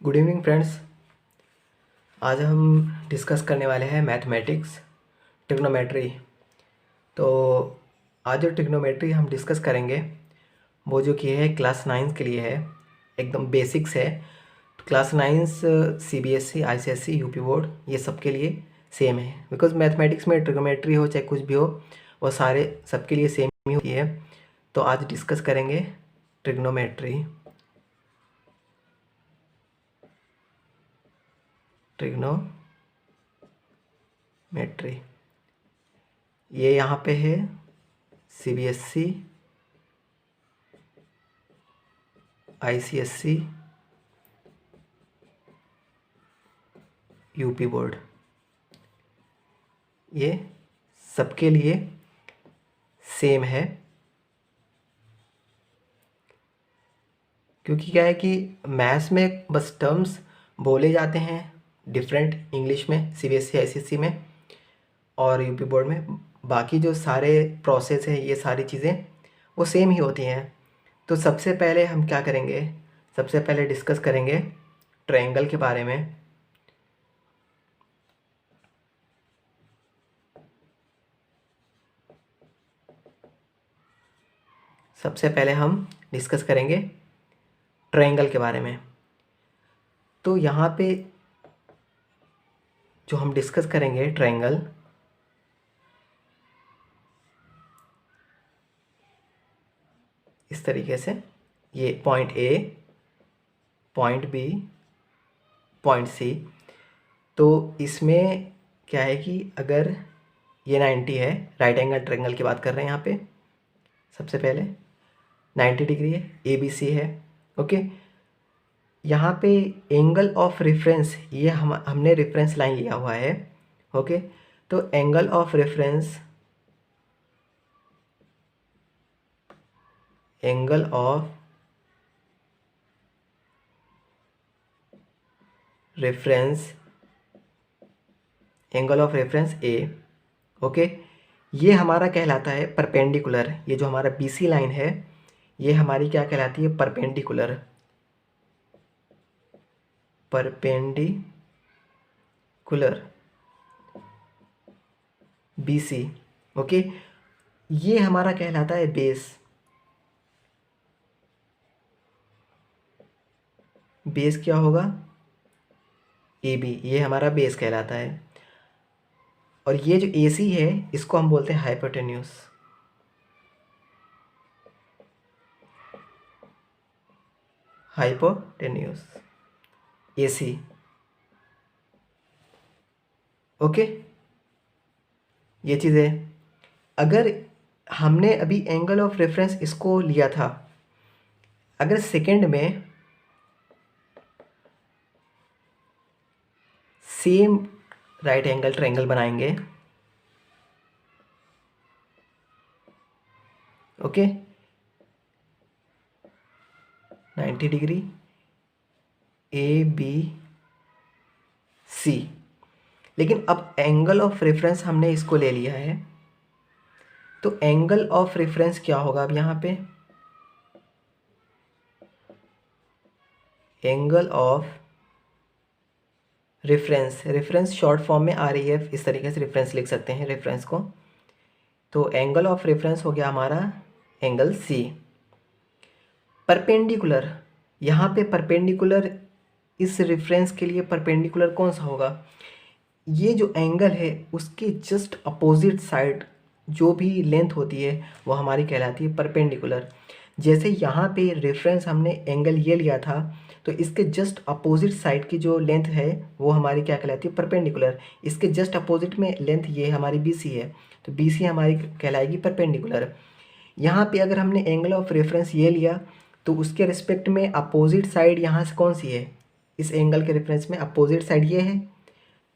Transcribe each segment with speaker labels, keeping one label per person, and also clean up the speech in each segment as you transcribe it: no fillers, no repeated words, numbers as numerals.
Speaker 1: Good evening friends. आज हम discuss करने वाले हैं मैथमेटिक्स ट्रिग्नोमेट्री। तो आज जो ट्रिग्नोमेट्री हम डिस्कस करेंगे वो जो कि है क्लास 9 के लिए है, एकदम बेसिक्स है। तो class 9 CBSE ICSE UP board ये सब के लिए सेम है, बिकॉज मैथमेटिक्स में ट्रिग्नोमेट्री हो चाहे कुछ भी हो वो सारे सबके लिए सेम ही होती है। तो आज डिस्कस करेंगे ट्रिग्नोमेट्री। ट्रिग्नोमेट्री ये यहाँ पे है CBSE ICSE यूपी बोर्ड, ये सबके लिए सेम है। क्योंकि क्या है कि मैथ्स में बस टर्म्स बोले जाते हैं डिफरेंट इंग्लिश में CBSE ICSE में और यूपी बोर्ड में, बाकी जो सारे प्रोसेस है ये सारी चीज़ें वो सेम ही होती हैं। तो सबसे पहले हम क्या करेंगे, सबसे पहले डिस्कस करेंगे ट्रायंगल के बारे में। सबसे पहले हम डिस्कस करेंगे ट्रायंगल के बारे में। तो यहाँ पे जो हम डिस्कस करेंगे ट्रायंगल, इस तरीके से, ये point A, point B, point C। तो इसमें क्या है कि अगर ये 90 है, राइट एंगल ट्रायंगल की बात कर रहे हैं यहाँ पे, सबसे पहले 90 डिग्री है, ABC है। ओके, यहाँ पे एंगल ऑफ रेफरेंस, ये हमने रेफरेंस लाइन लिया हुआ है। ओके, तो angle of reference, angle of reference, angle of reference A। Okay, ये हमारा कहलाता है परपेंडिकुलर। ये जो हमारा BC लाइन है ये हमारी क्या कहलाती है, परपेंडिकुलर, परपेंडिकुलर BC। ओके, ये हमारा कहलाता है बेस। बेस क्या होगा, AB, ये हमारा बेस कहलाता है। और ये जो AC है इसको हम बोलते हैं हाइपोटेन्यूस। Hypotenuse AC। ओके, ये चीज़ है। अगर हमने अभी एंगल ऑफ रेफरेंस इसको लिया था, अगर सेकंड में सेम राइट एंगल ट्रायंगल बनाएंगे, ओके, 90 डिग्री ABC, लेकिन अब एंगल ऑफ रेफरेंस हमने इसको ले लिया है। तो एंगल ऑफ रेफरेंस क्या होगा अब यहाँ पे, angle of reference, reference short form में REF, इस तरीके से रेफरेंस लिख सकते हैं रेफरेंस को। तो एंगल ऑफ रेफरेंस हो गया हमारा एंगल C। परपेंडिकुलर, यहाँ पे परपेंडिकुलर, इस रेफरेंस के लिए परपेंडिकुलर कौन सा होगा, ये जो एंगल है उसके जस्ट अपोजिट साइड जो भी लेंथ होती है वो हमारी कहलाती है परपेंडिकुलर। जैसे यहाँ पे रेफरेंस हमने एंगल ये लिया था, तो इसके जस्ट अपोजिट साइड की जो लेंथ है वो हमारी क्या कहलाती है, परपेंडिकुलर। इसके जस्ट अपोजिट में लेंथ ये हमारी BC है, तो BC हमारी कहलाएगी परपेंडिकुलर। यहाँ पे अगर हमने एंगल ऑफ रेफरेंस ये लिया तो उसके रिस्पेक्ट में अपोजिट साइड यहाँ से कौन सी है, इस एंगल के रेफरेंस में अपोजिट साइड ये है,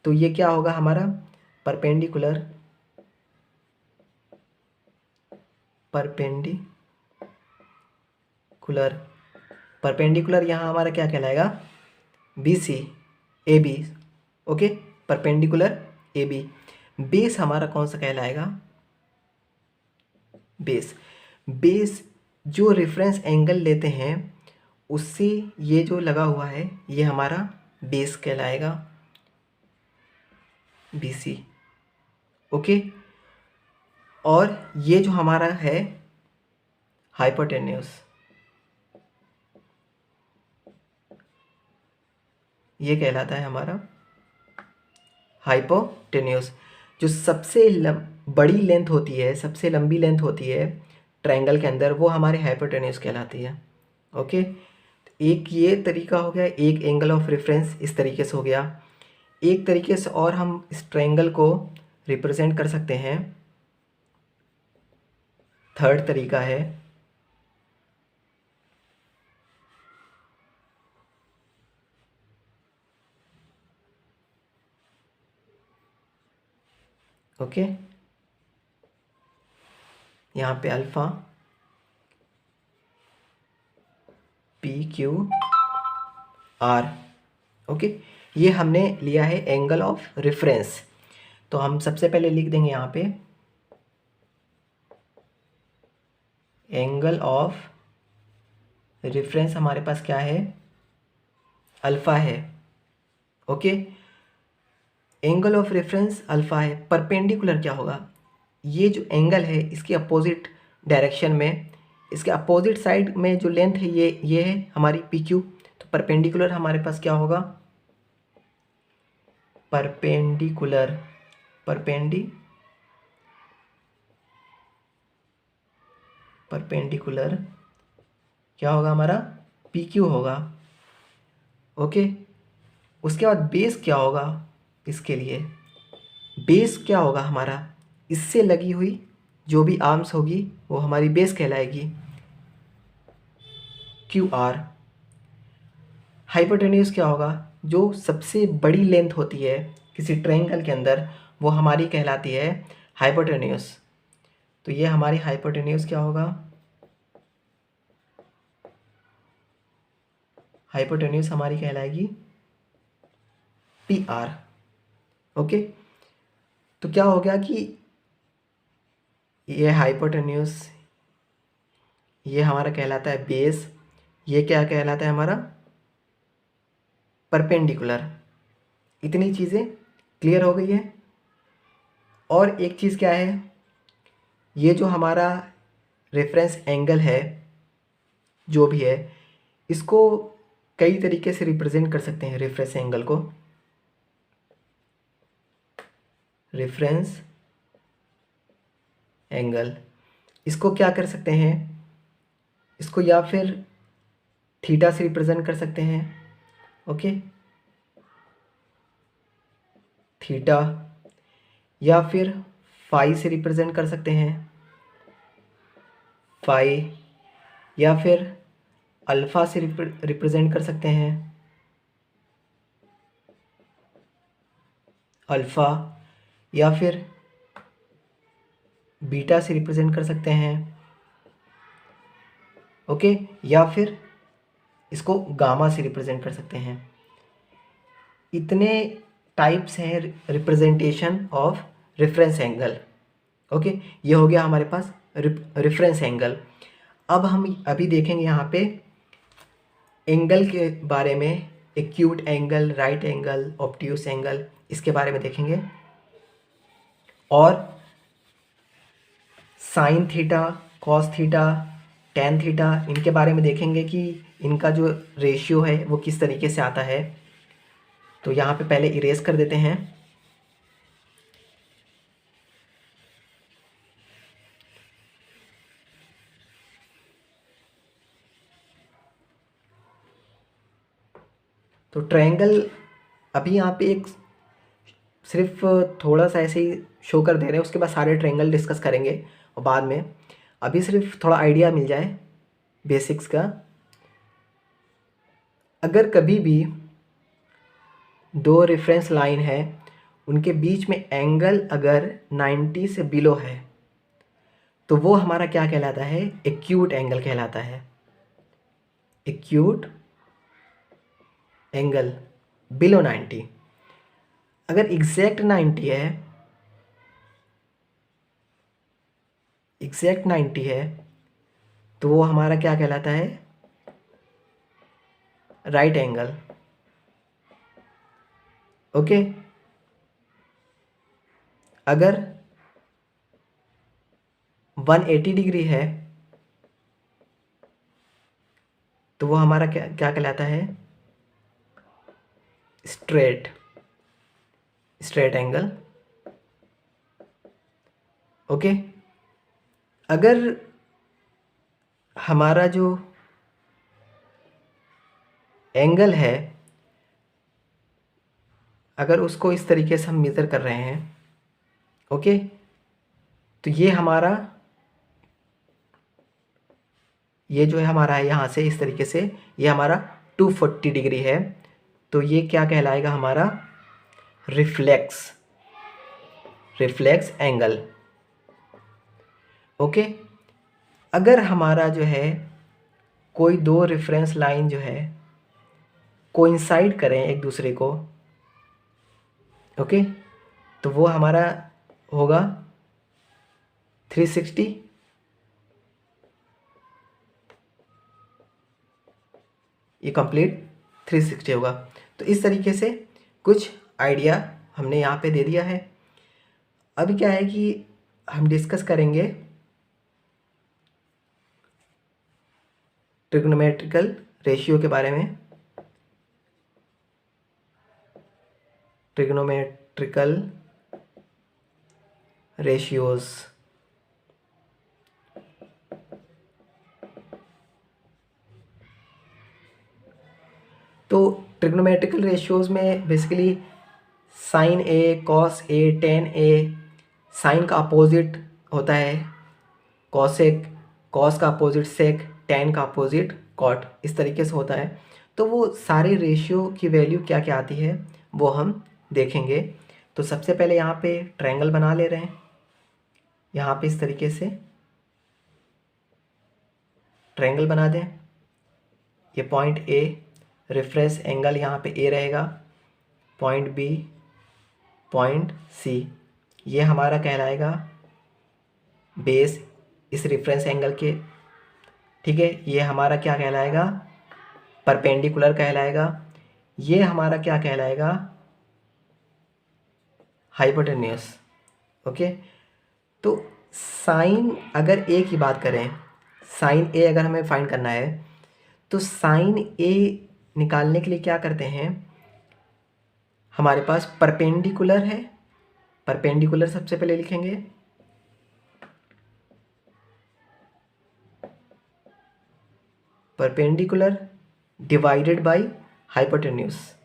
Speaker 1: तो ये क्या होगा हमारा परपेंडिकुलर, परपेंडिकुलर, परपेंडिकुलर यहाँ हमारा क्या कहलाएगा, BC AB। Okay, perpendicular AB। Base हमारा कौन सा कहलाएगा, बेस। बेस जो रेफरेंस एंगल लेते हैं उससे ये जो लगा हुआ है ये हमारा बेस कहलाएगा, BC। ओके, और ये जो हमारा है हाइपोटेन्यूस, ये कहलाता है हमारा हाइपोटेन्यूस। जो सबसे बड़ी लेंथ होती है, सबसे लंबी लेंथ होती है ट्रायंगल के अंदर, वो हमारे हाइपोटेन्यूस कहलाती है। ओके, एक ये तरीका हो गया, एक एंगल ऑफ रेफरेंस इस तरीके से हो गया। एक तरीके से और हम इस ट्रायंगल को रिप्रेजेंट कर सकते हैं, थर्ड तरीका है ओके, यहाँ पे अल्फ़ा PQR। ओके, ये हमने लिया है एंगल ऑफ रेफरेंस। तो हम सबसे पहले लिख देंगे यहाँ पे एंगल ऑफ रेफरेंस हमारे पास क्या है, अल्फ़ा है। Okay, angle of reference alpha है। परपेंडिकुलर क्या होगा, ये जो एंगल है इसके अपोजिट डायरेक्शन में, इसके अपोजिट साइड में जो लेंथ है ये है हमारी PQ। तो परपेंडिकुलर हमारे पास क्या होगा, परपेंडिकुलर परपेंडिकुलर क्या होगा हमारा, PQ होगा। ओके, उसके बाद बेस क्या होगा, इसके लिए बेस क्या होगा हमारा, इससे लगी हुई जो भी आर्म्स होगी वो हमारी बेस कहलाएगी, QR। हाइपोटेन्यूज क्या होगा, जो सबसे बड़ी लेंथ होती है किसी ट्रायंगल के अंदर वो हमारी कहलाती है हाइपोटेन्यूज। तो ये हमारी हाइपोटेन्यूज क्या होगा, हाइपोटेन्यूज हमारी कहलाएगी PR। ओके, तो क्या हो गया कि ये हाइपोटेन्यूज, ये हमारा कहलाता है बेस, ये क्या कहलाता है हमारा परपेंडिकुलर। इतनी चीज़ें क्लियर हो गई है। और एक चीज़ क्या है, ये जो हमारा रेफरेंस एंगल है जो भी है, इसको कई तरीके से रिप्रेजेंट कर सकते हैं। रेफरेंस एंगल को, रेफरेंस एंगल, इसको क्या कर सकते हैं, इसको या फिर थीटा से रिप्रेजेंट कर सकते हैं। ओके, थीटा, या फिर फाई से रिप्रेजेंट कर सकते हैं, फाई, या फिर अल्फ़ा से रिप्रेजेंट कर सकते हैं, अल्फ़ा, या फिर बीटा से रिप्रेजेंट कर सकते हैं। ओके, या फिर इसको गामा से रिप्रेजेंट कर सकते हैं। इतने टाइप्स हैं representation of reference angle. Okay, ये हो गया हमारे पास रेफरेंस एंगल। अब हम अभी देखेंगे यहाँ पे एंगल के बारे में, acute angle, right angle, obtuse angle, इसके बारे में देखेंगे। और sine theta, cos theta, tan theta, इनके बारे में देखेंगे कि इनका जो रेशियो है वो किस तरीके से आता है। तो यहाँ पे पहले इरेज कर देते हैं। तो ट्रायंगल अभी यहाँ पे एक सिर्फ थोड़ा सा ऐसे ही शो कर दे रहे हैं, उसके बाद सारे ट्रायंगल डिस्कस करेंगे और बाद में। अभी सिर्फ थोड़ा आइडिया मिल जाए बेसिक्स का। अगर कभी भी दो रेफरेंस लाइन है, उनके बीच में एंगल अगर 90 से बिलो है तो वो हमारा क्या कहलाता है, एक्यूट एंगल कहलाता है। Acute angle below 90। अगर एग्जैक्ट 90 है, एग्जैक्ट 90 है, तो वो हमारा क्या कहलाता है, राइट एंगल। ओके, अगर 180 डिग्री है तो वो हमारा क्या क्या कहलाता है? Straight, straight angle. ओके, अगर हमारा जो एंगल है, अगर उसको इस तरीके से हम मेज़र कर रहे हैं, ओके, तो ये हमारा, ये जो है हमारा है यहाँ से इस तरीके से, ये हमारा 240 डिग्री है, तो ये क्या कहलाएगा? हमारा रिफ्लेक्स, रिफ्लेक्स एंगल। ओके, अगर हमारा जो है कोई दो रेफरेंस लाइन जो है कोइंसाइड करें एक दूसरे को, ओके, तो वो हमारा होगा 360। ये कंप्लीट 360 होगा। तो इस तरीके से कुछ आइडिया हमने यहाँ पे दे दिया है। अभी क्या है कि हम डिस्कस करेंगे ट्रिग्नोमेट्रिकल रेशियो के बारे में। ट्रिग्नोमेट्रिकल रेशियोज, तो ट्रिग्नोमेट्रिकल रेशियोज में basically sign A, cos A, ten A, sign का अपोजिट होता है कॉसेक, कॉस का अपोजिट सेक, टेन का अपोजिट कॉट, इस तरीके से होता है। तो वो सारे रेशियो की वैल्यू क्या क्या आती है वो हम देखेंगे। तो सबसे पहले यहाँ पे ट्रायंगल बना ले रहे हैं, यहाँ पे इस तरीके से ट्रायंगल बना दें। ये पॉइंट ए, रेफरेंस एंगल यहाँ पे ए रहेगा, पॉइंट बी, पॉइंट सी, ये हमारा कहलाएगा बेस इस रेफरेंस एंगल के। ठीक है, ये हमारा क्या कहलाएगा? परपेंडिकुलर कहलाएगा। ये हमारा क्या कहलाएगा? हाइपोटेन्यूस। ओके, तो साइन, अगर ए की बात करें, साइन ए अगर हमें फाइंड करना है तो साइन ए निकालने के लिए क्या करते हैं? हमारे पास परपेंडिकुलर है, परपेंडिकुलर सबसे पहले लिखेंगे, perpendicular divided by hypotenuse.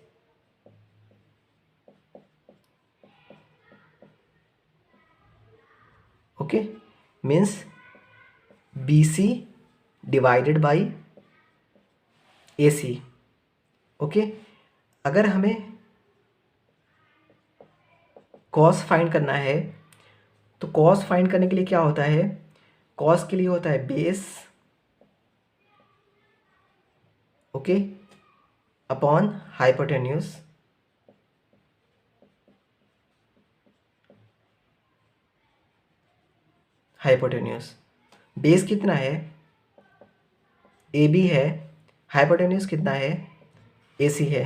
Speaker 1: Okay, means BC divided by AC। Okay, अगर हमें कॉस फाइंड करना है तो कॉस फाइंड करने के लिए क्या होता है? कॉस के लिए होता है base, okay, upon hypotenuse. Hypotenuse base कितना है? AB है, हाइपोटेन्यूस कितना है? AC है।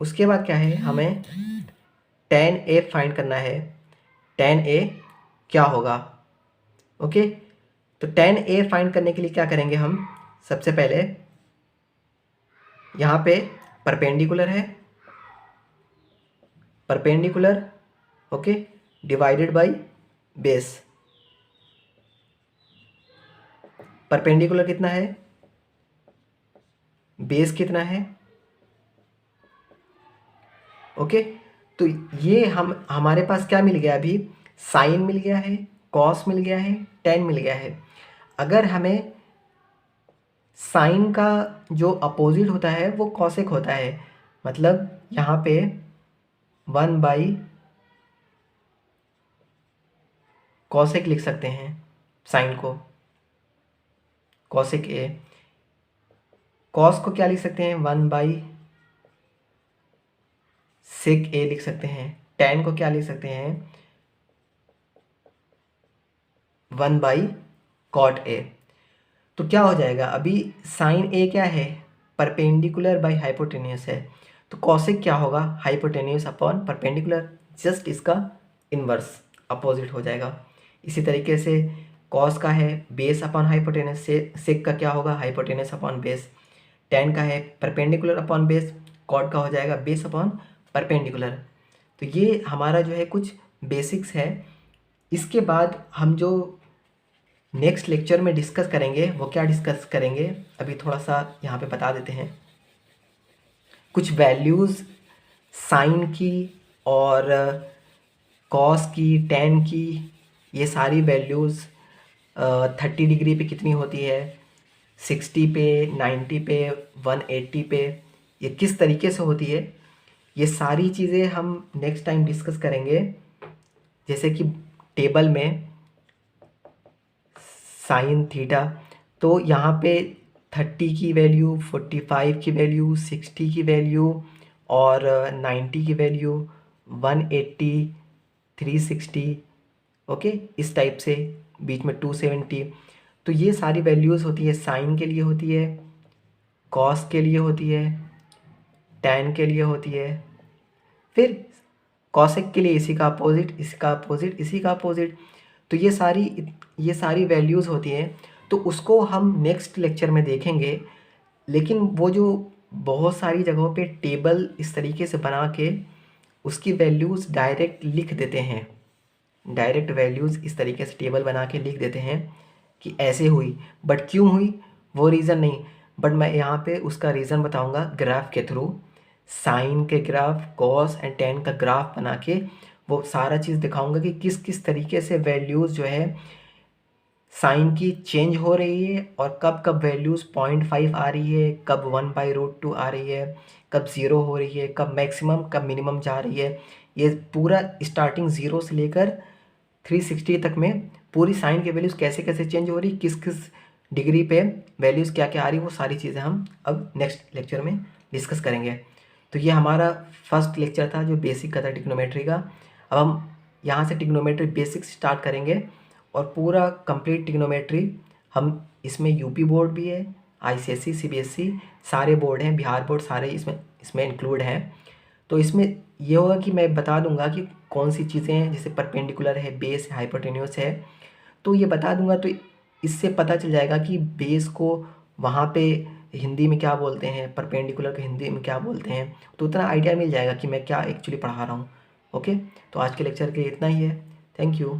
Speaker 1: उसके बाद क्या है? हमें tan A फाइंड करना है। tan A क्या होगा? ओके, तो tan A फाइंड करने के लिए क्या करेंगे हम? सबसे पहले यहाँ पे परपेंडिकुलर है, perpendicular, okay, divided by base. Perpendicular कितना है? बेस कितना है? ओके, तो ये हम, हमारे पास क्या मिल गया अभी? साइन मिल गया है, कॉस मिल गया है, टेन मिल गया है। अगर हमें साइन का जो अपोजिट होता है वो कॉसेक होता है, मतलब यहाँ पे 1/, कॉसेक लिख सकते हैं साइन को, कॉसेक ए। कॉस को क्या लिख सकते हैं? 1/, सेक ए लिख सकते हैं। टेन को क्या लिख सकते हैं? 1/, कॉट ए। तो क्या हो जाएगा, अभी साइन ए क्या है, परपेंडिकुलर बाय हाइपोटेन्यूस है, तो कॉसेक क्या होगा, हाइपोटेन्यूस अपॉन परपेंडिकुलर, जस्ट इसका इन्वर्स अपोजिट हो जाएगा। इसी तरीके से कॉस का है बेस अपॉन हाइपोटेन्यूस, से सेक का क्या होगा, हाइपोटेन्यूस अपॉन बेस, टेन का है परपेंडिकुलर अपॉन बेस, कॉट का हो जाएगा बेस अपॉन परपेंडिकुलर। तो ये हमारा जो है कुछ बेसिक्स है। इसके बाद हम जो नेक्स्ट लेक्चर में डिस्कस करेंगे वो क्या डिस्कस करेंगे, अभी थोड़ा सा यहाँ पे बता देते हैं। कुछ वैल्यूज़ साइन की और कॉस की, टेन की, ये सारी वैल्यूज़ 30 डिग्री पे कितनी होती है, 60 पे, 90 पे, 180 पे, ये किस तरीके से होती है, ये सारी चीज़ें हम नेक्स्ट टाइम डिस्कस करेंगे। जैसे कि टेबल में साइन थीटा, तो यहाँ पे 30 की वैल्यू, 45 की वैल्यू, 60 की वैल्यू और 90 की वैल्यू, 180, 360, ओके, इस टाइप से, बीच में 270। तो ये सारी वैल्यूज़ होती है, साइन के लिए होती है, कॉस के लिए होती है, टैन के लिए होती है, फिर कॉसेक के लिए इसी का अपोजिट, इसका अपोजिट, इसी का अपोजिट। तो ये सारी वैल्यूज़ होती हैं, तो उसको हम नेक्स्ट लेक्चर में देखेंगे। लेकिन वो जो बहुत सारी जगहों पे टेबल इस तरीके से बना के उसकी वैल्यूज़ डायरेक्ट लिख देते हैं, डायरेक्ट वैल्यूज़ इस तरीके से टेबल बना के लिख देते हैं कि ऐसे हुई, बट क्यों हुई वो रीज़न नहीं, बट मैं यहाँ पे उसका रीज़न बताऊँगा ग्राफ के थ्रू। साइन के ग्राफ, कॉस एंड टेन का ग्राफ बना के वो सारा चीज़ दिखाऊंगा कि किस किस तरीके से वैल्यूज़ जो है साइन की चेंज हो रही है, और कब कब वैल्यूज़ 0.5 आ रही है, कब 1/√2 आ रही है, कब ज़ीरो हो रही है, कब मैक्सिमम कब मिनिमम जा रही है। ये पूरा स्टार्टिंग ज़ीरो से लेकर 360 तक में पूरी साइन की वैल्यूज़ कैसे कैसे चेंज हो रही, किस किस डिग्री पे वैल्यूज़ क्या क्या आ रही, वो सारी चीज़ें हम अब नेक्स्ट लेक्चर में डिस्कस करेंगे। तो ये हमारा फर्स्ट लेक्चर था जो बेसिक का था ट्रिग्नोमेट्री का। अब हम यहाँ से ट्रिग्नोमेट्री बेसिक्स स्टार्ट करेंगे और पूरा कंप्लीट ट्रिग्नोमेट्री हम, इसमें यूपी बोर्ड भी है, आईसीएसई, सीबीएसई, सारे बोर्ड हैं, बिहार बोर्ड, सारे इसमें इंक्लूड हैं। तो इसमें ये होगा कि मैं बता दूंगा कि कौन सी चीज़ें हैं, जैसे परपेंडिकुलर है, बेस है, हाइपोटेन्यूस है, तो ये बता दूंगा। तो इससे पता चल जाएगा कि बेस को वहाँ पे हिंदी में क्या बोलते हैं, परपेंडिकुलर को हिंदी में क्या बोलते हैं, तो उतना आइडिया मिल जाएगा कि मैं क्या एक्चुअली पढ़ा रहा हूँ। ओके, तो आज के लेक्चर के लिए इतना ही है। Thank you.